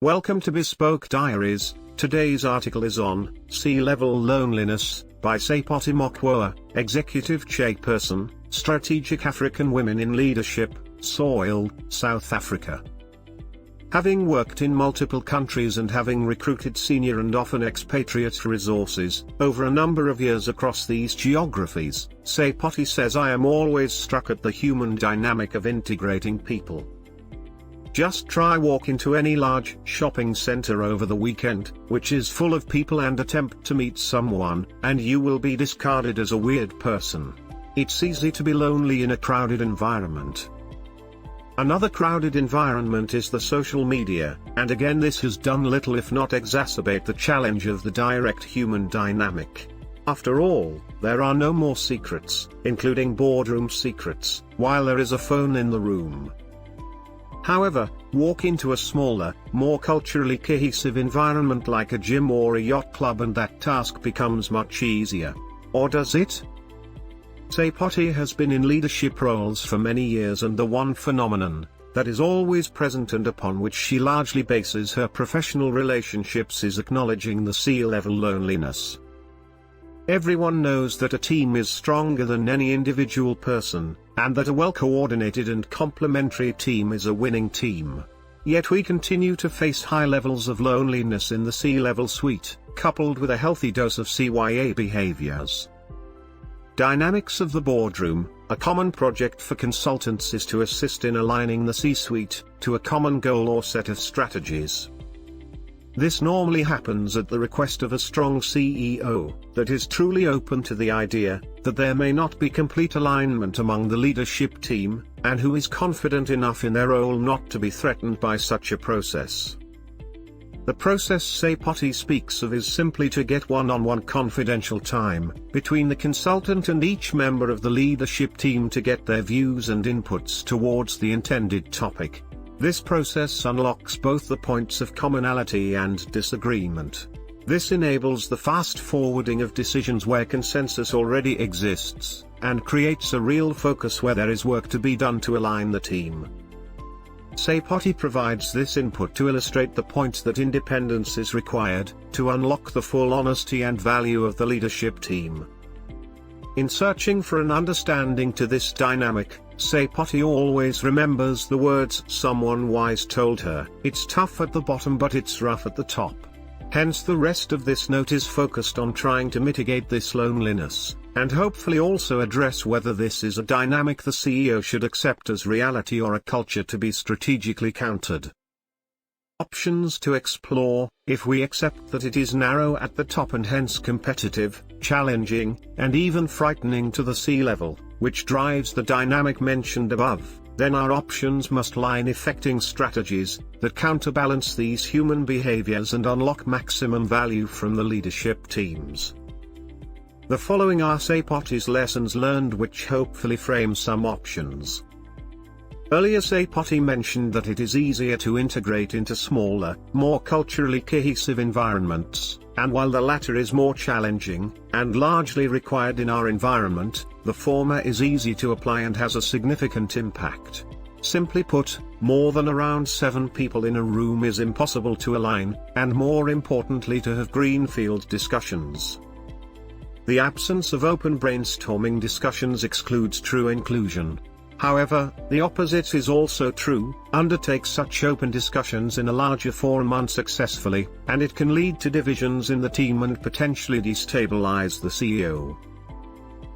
Welcome to Bespoke Diaries. Today's article is on C-level loneliness by Seipati Mokhuoa, Executive Chairperson, Strategic African Women in Leadership, SWAIL, South Africa. Having worked in multiple countries and having recruited senior and often expatriate resources over a number of years across these geographies, Seipathi says, I am always struck at the human dynamic of integrating people. Just try walk into any large shopping center over the weekend, which is full of people, and attempt to meet someone, and you will be discarded as a weird person. It's easy to be lonely in a crowded environment. Another crowded environment is the social media, and again this has done little if not exacerbate the challenge of the direct human dynamic. After all, there are no more secrets, including boardroom secrets, while there is a phone in the room. However, walk into a smaller, more culturally cohesive environment like a gym or a yacht club and that task becomes much easier. Or does it? Seipathi has been in leadership roles for many years, and the one phenomenon that is always present and upon which she largely bases her professional relationships is acknowledging the C-level loneliness. Everyone knows that a team is stronger than any individual person, and that a well-coordinated and complementary team is a winning team. Yet we continue to face high levels of loneliness in the C-level suite, coupled with a healthy dose of CYA behaviors. Dynamics of the boardroom. A common project for consultants is to assist in aligning the C-suite to a common goal or set of strategies. This normally happens at the request of a strong CEO that is truly open to the idea that there may not be complete alignment among the leadership team, and who is confident enough in their role not to be threatened by such a process. The process Seipathi speaks of is simply to get one-on-one confidential time between the consultant and each member of the leadership team to get their views and inputs towards the intended topic. This process unlocks both the points of commonality and disagreement. This enables the fast forwarding of decisions where consensus already exists, and creates a real focus where there is work to be done to align the team. Seipathi provides this input to illustrate the point that independence is required to unlock the full honesty and value of the leadership team. In searching for an understanding to this dynamic, Seipathi always remembers the words someone wise told her, "It's tough at the bottom but it's rough at the top." Hence the rest of this note is focused on trying to mitigate this loneliness, and hopefully also address whether this is a dynamic the CEO should accept as reality or a culture to be strategically countered. Options to explore. If we accept that it is narrow at the top and hence competitive, challenging, and even frightening to the C-level, which drives the dynamic mentioned above, then our options must lie in effecting strategies that counterbalance these human behaviors and unlock maximum value from the leadership teams. The following are Seipathi's lessons learned, which hopefully frame some options. Earlier Seipathi mentioned that it is easier to integrate into smaller, more culturally cohesive environments, and while the latter is more challenging, and largely required in our environment, the former is easy to apply and has a significant impact. Simply put, more than around 7 people in a room is impossible to align, and more importantly to have greenfield discussions. The absence of open brainstorming discussions excludes true inclusion. However, the opposite is also true. Undertake such open discussions in a larger forum unsuccessfully, and it can lead to divisions in the team and potentially destabilize the CEO.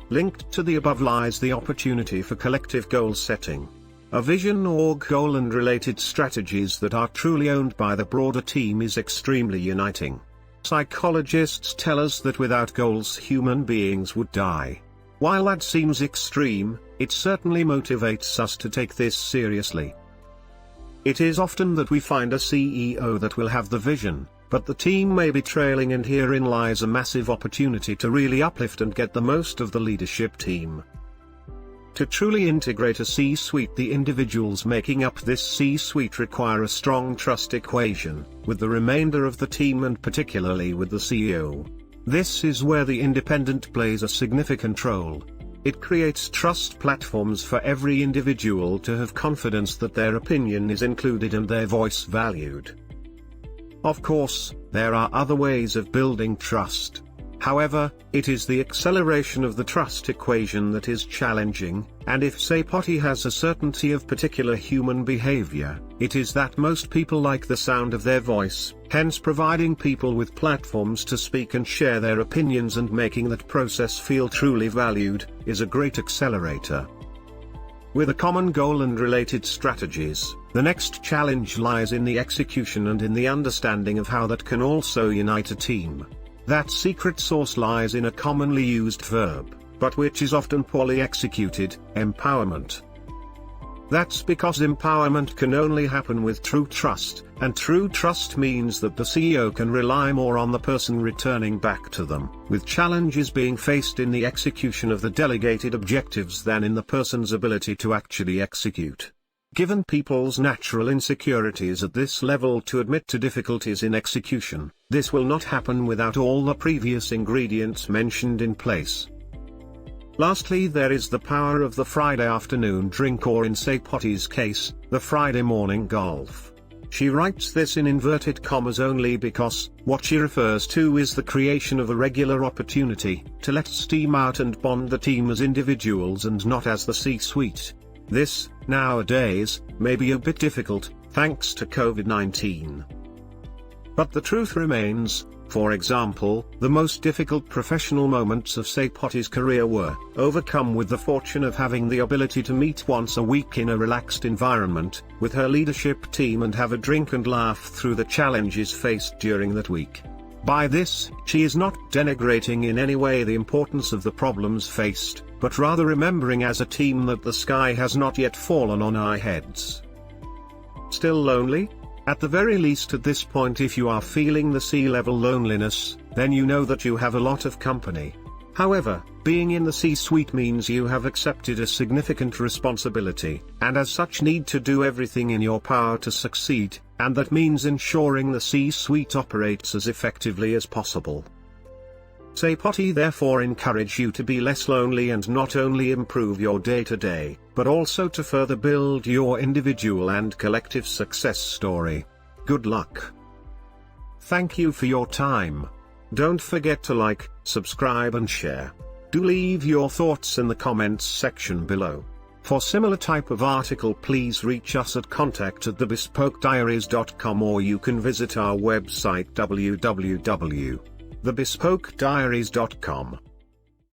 Linked to the above lies the opportunity for collective goal setting. A vision or goal and related strategies that are truly owned by the broader team is extremely uniting. Psychologists tell us that without goals human beings would die. While that seems extreme, it certainly motivates us to take this seriously. It is often that we find a CEO that will have the vision, but the team may be trailing, and herein lies a massive opportunity to really uplift and get the most of the leadership team. To truly integrate a C-suite, the individuals making up this C-suite require a strong trust equation with the remainder of the team, and particularly with the CEO. This is where the independent plays a significant role. It creates trust platforms for every individual to have confidence that their opinion is included and their voice valued. Of course, there are other ways of building trust. However, it is the acceleration of the trust equation that is challenging, and if Seipathi has a certainty of particular human behavior, it is that most people like the sound of their voice, hence providing people with platforms to speak and share their opinions and making that process feel truly valued, is a great accelerator. With a common goal and related strategies, the next challenge lies in the execution and in the understanding of how that can also unite a team. That secret sauce lies in a commonly used verb, but which is often poorly executed: empowerment. That's because empowerment can only happen with true trust, and true trust means that the CEO can rely more on the person returning back to them, with challenges being faced in the execution of the delegated objectives than in the person's ability to actually execute. Given people's natural insecurities at this level to admit to difficulties in execution, this will not happen without all the previous ingredients mentioned in place. Lastly, there is the power of the Friday afternoon drink, or in Seipathi's case, the Friday morning golf. She writes this in inverted commas only because what she refers to is the creation of a regular opportunity to let steam out and bond the team as individuals and not as the C-suite. This, nowadays, may be a bit difficult, thanks to COVID-19. But the truth remains. For example, the most difficult professional moments of Seipathi's career were overcome with the fortune of having the ability to meet once a week in a relaxed environment, with her leadership team, and have a drink and laugh through the challenges faced during that week. By this, she is not denigrating in any way the importance of the problems faced, but rather remembering as a team that the sky has not yet fallen on our heads. Still lonely? At the very least at this point, if you are feeling the C-level loneliness, then you know that you have a lot of company. However, being in the C-suite means you have accepted a significant responsibility, and as such need to do everything in your power to succeed, and that means ensuring the C-suite operates as effectively as possible. Seipathi therefore encourage you to be less lonely and not only improve your day-to-day, but also to further build your individual and collective success story. Good luck. Thank you for your time. Don't forget to like, subscribe and share. Do leave your thoughts in the comments section below. For similar type of article, please reach us at contact@thebespokediaries.com, or you can visit our website www.thebespokediaries.com.